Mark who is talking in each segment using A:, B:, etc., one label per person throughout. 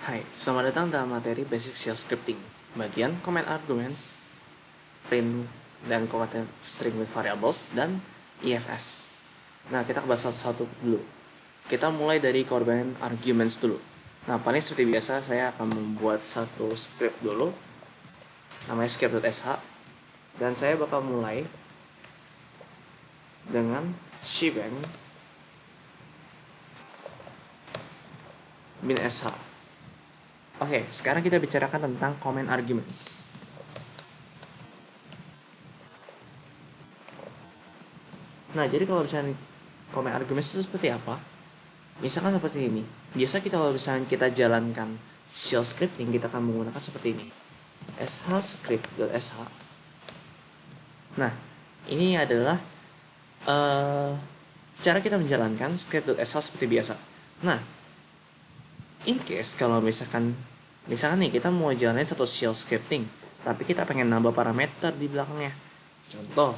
A: Hai, selamat datang dalam materi Basic Shell Scripting, bagian Command Arguments, Print, dan Concatenate String with Variables, dan EFS. Nah, kita bahas satu-satu dulu. Kita mulai dari Command Arguments dulu. Nah, paling seperti biasa, saya akan membuat satu script dulu, namanya script.sh, dan saya bakal mulai dengan shebang bin sh. Oke, sekarang kita bicarakan tentang command arguments. Nah, jadi kalau misalnya command arguments itu seperti apa? Misalkan seperti ini. Biasa kalau misalnya kita jalankan shell scripting, kita akan menggunakan seperti ini. sh script.sh. Nah, ini adalah cara kita menjalankan script.sh seperti biasa. Nah, in case kalau misalkan nih kita mau jalanin satu shell scripting, tapi kita pengen nambah parameter di belakangnya. Contoh,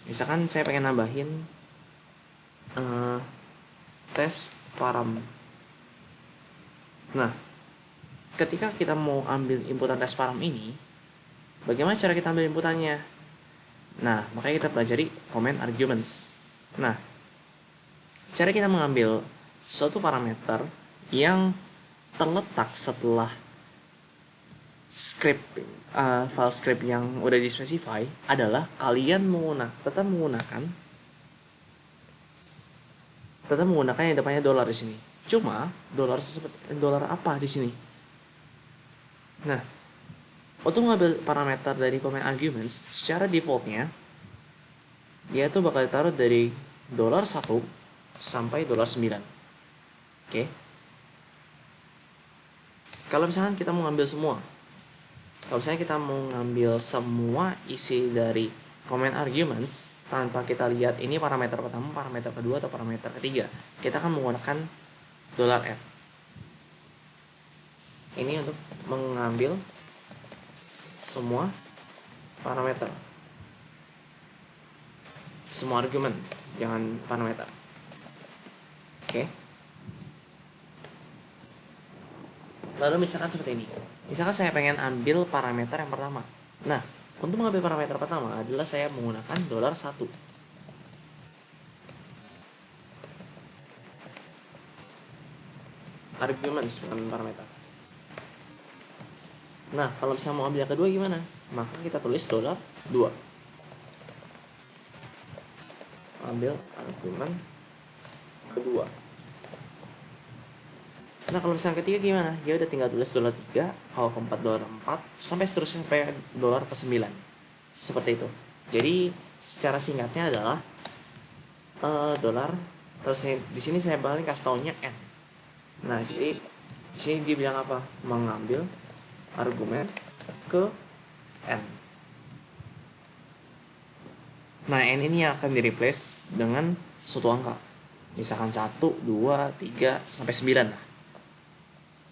A: misalkan saya pengen nambahin tes param. Nah, ketika kita mau ambil inputan tes param ini, bagaimana cara kita ambil inputannya? Nah, makanya kita pelajari command arguments. Nah, cara kita mengambil suatu parameter yang terletak setelah file script yang udah dispesify adalah kalian tetap menggunakan yang depannya dolar di sini. Cuma dolar apa di sini? Nah, untuk mengambil parameter dari command arguments, secara defaultnya dia tuh bakal ditaruh dari $1 sampai $9. Oke. Kalau misalkan kita mau ngambil semua, kalau misalnya kita mau ngambil semua isi dari command arguments tanpa kita lihat ini parameter pertama, parameter kedua, atau parameter ketiga, kita akan menggunakan $@. Ini untuk mengambil semua parameter, semua argumen, jangan parameter. Oke. Lalu misalkan seperti ini. Misalkan saya pengen ambil parameter yang pertama. Nah, untuk mengambil parameter pertama adalah saya menggunakan $1. Arguments bukan parameter. Nah, kalau misalnya mau ambil yang kedua gimana? Maka kita tulis $2. Ambil argumen kedua. Nah, kalau misalnya ketiga gimana? Ya udah tinggal tulis $3, kalau keempat $4, sampai seterusnya sampai $9. Seperti itu. Jadi secara singkatnya adalah dolar, terus di sini saya balik kasih taunya n. Nah, jadi di sini dia bilang apa? Mengambil argumen ke n. Nah, n ini akan di replace dengan suatu angka. Misalkan 1, 2, 3, sampai 9 lah.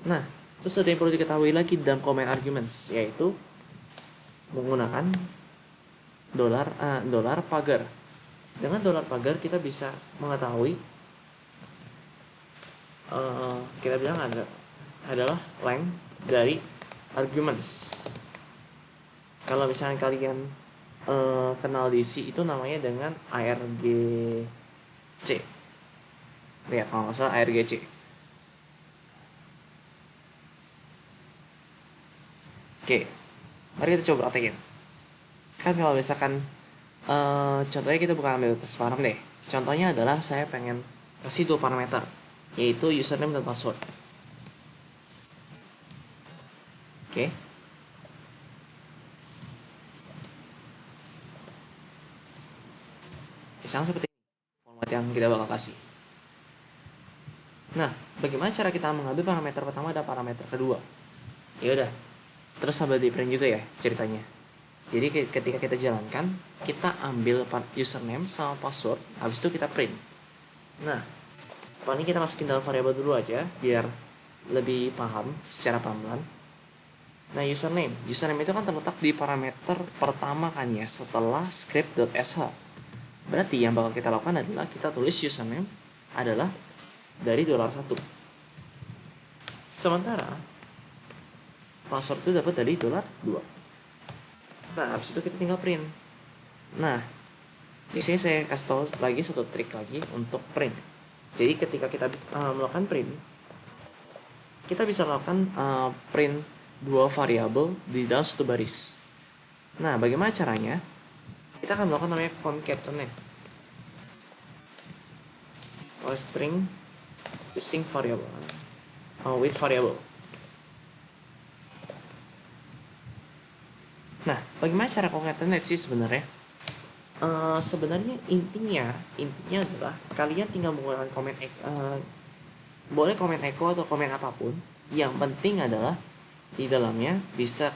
A: Nah, terus ada yang perlu diketahui lagi dalam command arguments, yaitu menggunakan dolar pagar. Dengan dolar pagar kita bisa mengetahui kita bilang adalah length dari arguments. Kalau misalnya kalian kenal DC itu namanya dengan ARGC. Ya, kalau nggak salah ARGC. Oke, mari kita coba praktekin. Kan kalau misalkan contohnya kita bukan ambil tes param deh. Contohnya adalah saya pengen kasih 2 parameter, yaitu username dan password. Oke. Misalnya seperti ini format yang kita bakal kasih. Nah, bagaimana cara kita mengambil parameter pertama dan parameter kedua? Ya udah, terus sambil di print juga ya ceritanya. Jadi ketika kita jalankan, kita ambil username sama password, habis itu kita print. Nah, paling kita masukin dalam variabel dulu aja biar lebih paham secara pelan-pelan. Nah, username itu kan terletak di parameter pertama kan ya, setelah script.sh. Berarti yang bakal kita lakukan adalah kita tulis username adalah dari $1. Sementara password itu dapat dari $2. Nah, habis itu kita tinggal print. Nah, di sini saya kasih tahu lagi satu trik lagi untuk print. Jadi ketika kita melakukan print, kita bisa melakukan print dua variabel di dalam satu baris. Nah, bagaimana caranya? Kita akan melakukan namanya concatenate string using variable with variable. Nah, bagaimana cara concatenate sih sebenarnya? Sebenarnya intinya adalah kalian tinggal menggunakan boleh komen echo atau komen apapun. Yang penting adalah di dalamnya bisa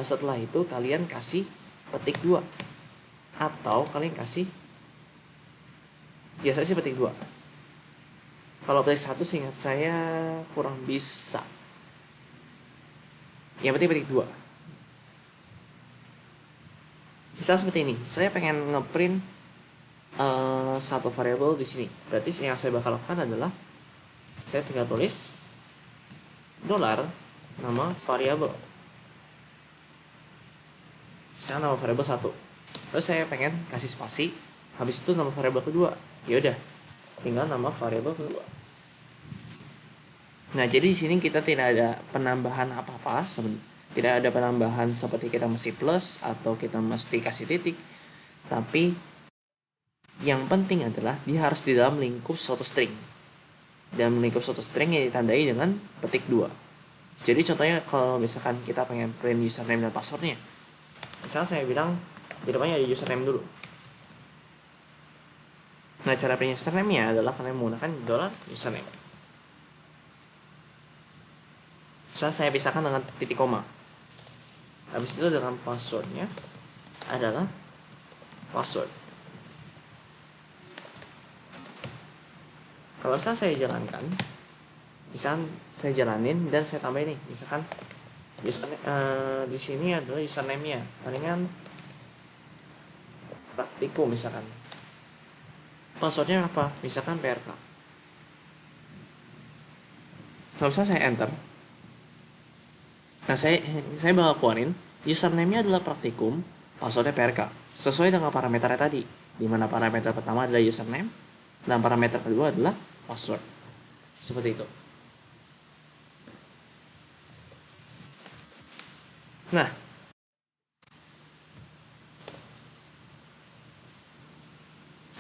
A: setelah itu kalian kasih petik 2 atau kalian kasih biasa sih petik 2. Kalau petik 1 seingat saya kurang bisa. Yang penting petik 2. Misal seperti ini, saya pengen ngeprint satu variabel di sini. Berarti yang saya bakal lakukan adalah saya tinggal tulis $ nama variabel. Misalnya nama variabel 1. Terus saya pengen kasih spasi, habis itu nama variabel kedua. Ya udah, tinggal nama variabel kedua. Nah, jadi di sini kita tidak ada penambahan apa-apa, tidak ada penambahan seperti kita mesti plus atau kita mesti kasih titik. Tapi yang penting adalah dia harus di dalam lingkup suatu string. Dan lingkup suatu string yang ditandai dengan petik 2. Jadi contohnya kalau misalkan kita pengen print username dan passwordnya, misalnya saya bilang di depannya ada username dulu. Nah, cara print username-nya adalah kalian menggunakan $username. Misalnya saya pisahkan dengan titik koma. Habis itu dengan passwordnya adalah password. Kalau misalnya saya jalankan, misalkan saya jalanin dan saya tambahin nih, misalkan di sini adalah username-nya, palingan praktikum misalkan. Passwordnya apa? Misalkan PRK. Kalau misalnya saya enter, nah saya bakal keluarin username-nya adalah praktikum, passwordnya PRK, sesuai dengan parameternya tadi, di mana parameter pertama adalah username dan parameter kedua adalah password. Seperti itu. Nah,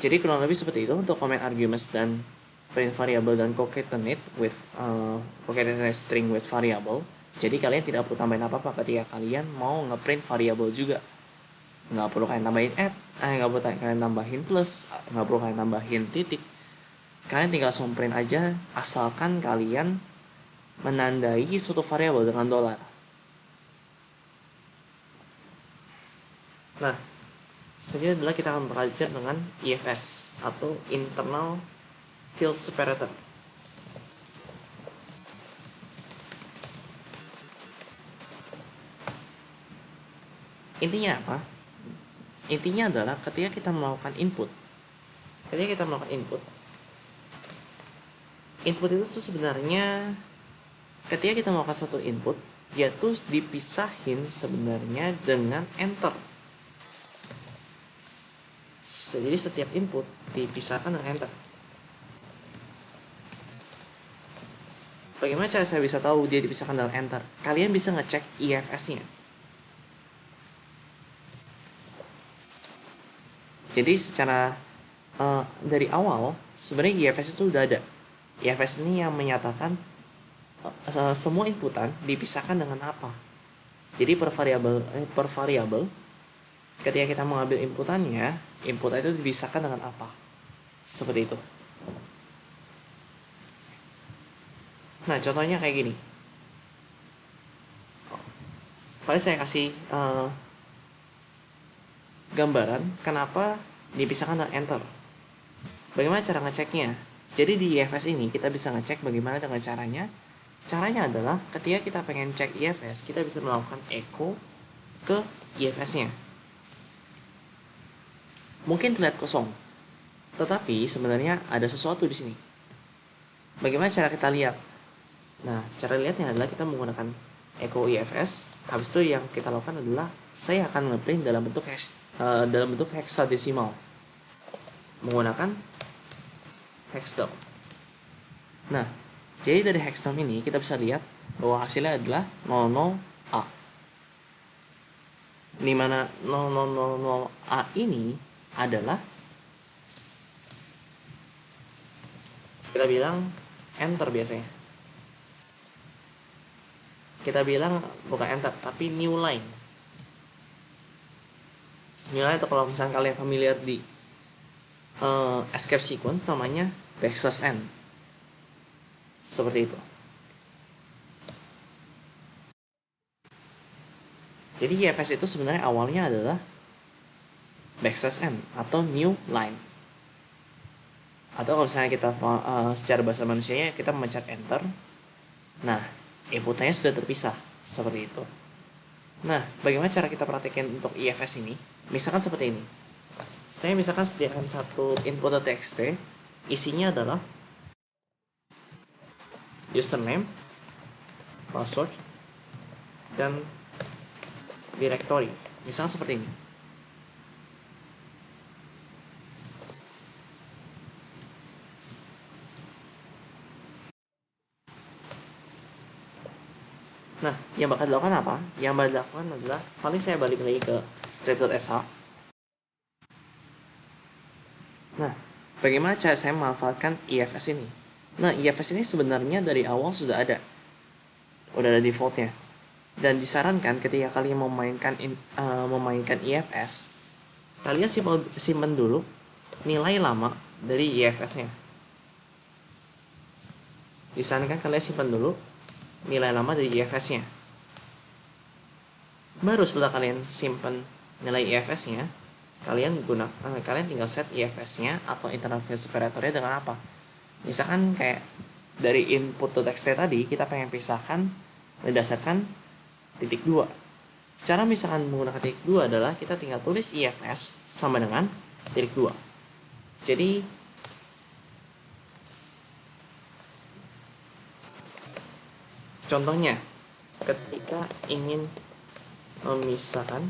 A: jadi kurang lebih seperti itu untuk comment arguments dan print variable dan concatenate with concatenate string with variable. Jadi kalian tidak perlu tambahin apa-apa ketika kalian mau ngeprint variable juga. Nggak perlu kalian tambahin add, nggak perlu kalian tambahin plus, nggak perlu kalian tambahin titik. Kalian tinggal langsung print aja asalkan kalian menandai suatu variable dengan $. Nah, selanjutnya adalah kita akan belajar dengan IFS atau internal field separator. Intinya apa? Intinya adalah ketika kita melakukan input, input itu tuh sebenarnya ketika kita melakukan satu input, dia tuh dipisahin sebenarnya dengan enter. Jadi setiap input dipisahkan dengan enter. Bagaimana cara saya bisa tahu dia dipisahkan dengan enter? Kalian bisa ngecek IFS-nya. Jadi secara dari awal sebenarnya IFS itu udah ada. IFS ini yang menyatakan semua inputan dipisahkan dengan apa. Jadi per variabel ketika kita mengambil inputannya, input itu dipisahkan dengan apa. Seperti itu. Nah, contohnya kayak gini. Paling saya kasih gambaran kenapa dipisahkan dengan enter. Bagaimana cara ngeceknya? Jadi di IFS ini kita bisa ngecek bagaimana dengan caranya. Caranya adalah ketika kita pengen cek IFS, kita bisa melakukan echo ke IFS-nya. Mungkin terlihat kosong, tetapi sebenarnya ada sesuatu di sini. Bagaimana cara kita lihat? Nah, cara lihatnya adalah kita menggunakan echo ifs. Habis itu yang kita lakukan adalah saya akan ngeprint dalam bentuk hexadesimal menggunakan hexdom. Nah, jadi dari hexdom ini kita bisa lihat bahwa hasilnya adalah 00A. Di mana 0000A ini adalah kita bilang enter biasanya. Kita bilang bukan enter tapi new line. New line itu kalau misalnya kalian familiar di escape sequence namanya \n. Seperti itu. Jadi IFS itu sebenarnya awalnya adalah \n atau new line. Atau kalau misalnya kita secara bahasa manusianya kita memencet enter. Nah, inputnya sudah terpisah seperti itu. Nah, bagaimana cara kita praktekin untuk IFS ini? Misalkan seperti ini. Saya misalkan sediakan satu input.txt, isinya adalah username, password, dan directory. Misalkan seperti ini. Nah, yang bakal dilakukan apa? Yang bakal dilakukan adalah paling saya balik lagi ke script.sh. Nah, bagaimana cara saya memanfaatkan IFS ini? Nah, IFS ini sebenarnya dari awal sudah ada. Udah ada defaultnya. Dan disarankan ketika kalian memainkan IFS, kalian simpan dulu nilai lama dari IFS-nya. Disarankan kalian simpan dulu nilai lama dari IFS-nya. Baru setelah kalian simpan nilai IFS-nya, kalian tinggal set IFS-nya atau internal file separator-nya dengan apa? Misalkan kayak dari input.txt tadi kita pengen pisahkan berdasarkan titik 2. Cara misalkan menggunakan titik 2 adalah kita tinggal tulis IFS sama dengan titik 2. Jadi contohnya ketika ingin memisahkan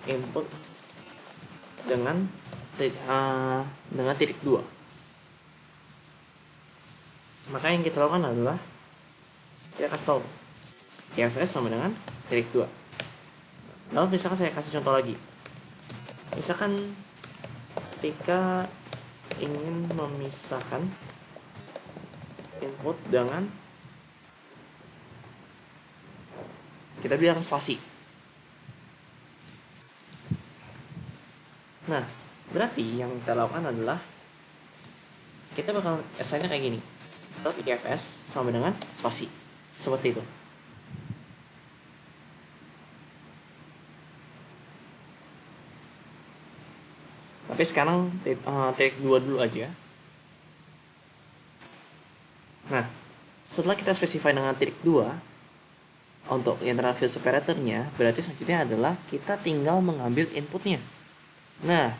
A: input dengan titik 2, maka yang kita lakukan adalah kita kasih tahu IFS sama dengan titik 2. Lalu misalkan saya kasih contoh lagi, misalkan ketika ingin memisahkan input dengan, kita bilang spasi. Nah, berarti yang kita lakukan adalah kita bakal assign-nya kayak gini. IFS sama dengan spasi. Seperti itu. Tapi sekarang titik 2 dulu aja. Nah, setelah kita specify dengan titik 2 untuk internal file separator-nya, berarti selanjutnya adalah kita tinggal mengambil inputnya. Nah,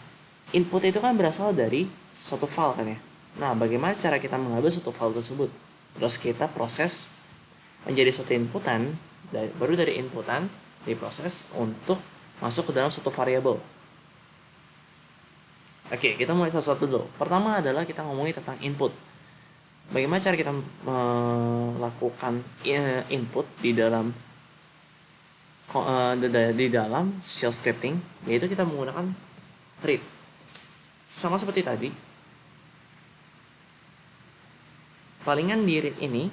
A: input itu kan berasal dari suatu file kan ya. Nah, bagaimana cara kita mengambil suatu file tersebut? Terus kita proses menjadi suatu inputan, baru dari inputan diproses untuk masuk ke dalam suatu variabel. Oke, kita mulai satu-satu dulu. Pertama adalah kita ngomongin tentang input. Bagaimana cara kita melakukan input di dalam shell scripting, yaitu kita menggunakan read. Sama seperti tadi, palingan di read ini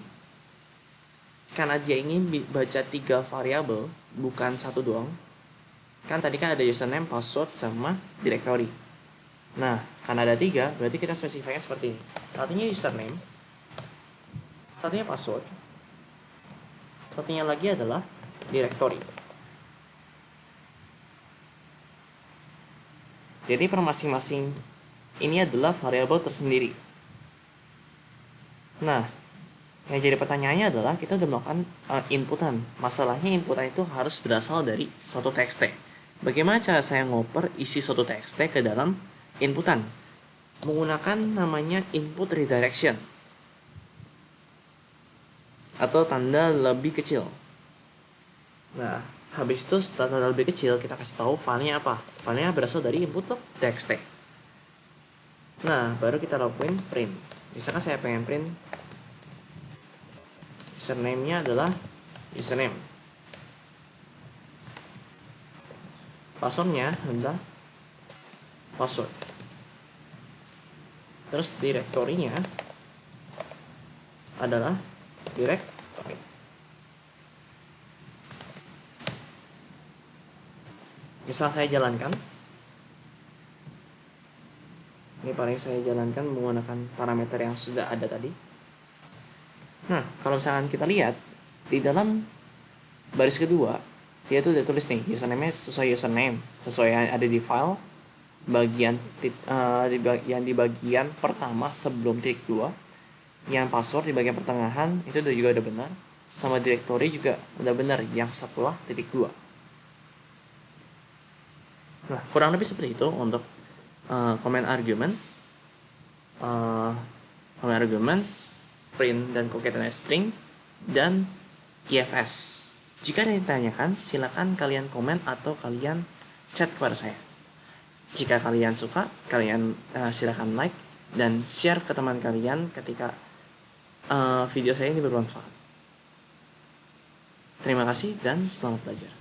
A: karena dia ingin baca 3 variabel bukan satu doang. Kan tadi kan ada username, password, sama directory. Nah, karena ada 3, berarti kita spesifikasinya seperti ini. Satunya username, satunya password, satunya lagi adalah directory. Jadi per masing-masing ini adalah variabel tersendiri. Nah, yang jadi pertanyaannya adalah kita udah melakukan inputan. Masalahnya inputan itu harus berasal dari suatu txt. Bagaimana cara saya ngoper isi suatu txt ke dalam inputan? Menggunakan namanya input redirection. atau tanda lebih kecil. Nah, habis itu setelah tanda lebih kecil, kita kasih tahu filenya apa. Filenya berasal dari input.txt. Nah, baru kita lakuin print. Misalkan saya pengen print username-nya adalah username. Password-nya adalah password. Terus direktorinya adalah directory. Misal saya jalankan, ini paling saya jalankan menggunakan parameter yang sudah ada tadi. Nah, kalau misalkan kita lihat di dalam baris kedua, dia tuh udah tulis nih username-nya sesuai username, sesuai yang ada di file bagian yang di bagian pertama sebelum titik 2, yang password di bagian pertengahan itu juga udah benar, sama directory juga udah benar yang setelah titik 2. Nah, kurang lebih seperti itu untuk comment arguments, print dan concatenate string, dan IFS. Jika ada yang ditanyakan, silakan kalian komen atau kalian chat kepada saya. Jika kalian suka, kalian silakan like dan share ke teman kalian ketika video saya ini bermanfaat. Terima kasih dan selamat belajar.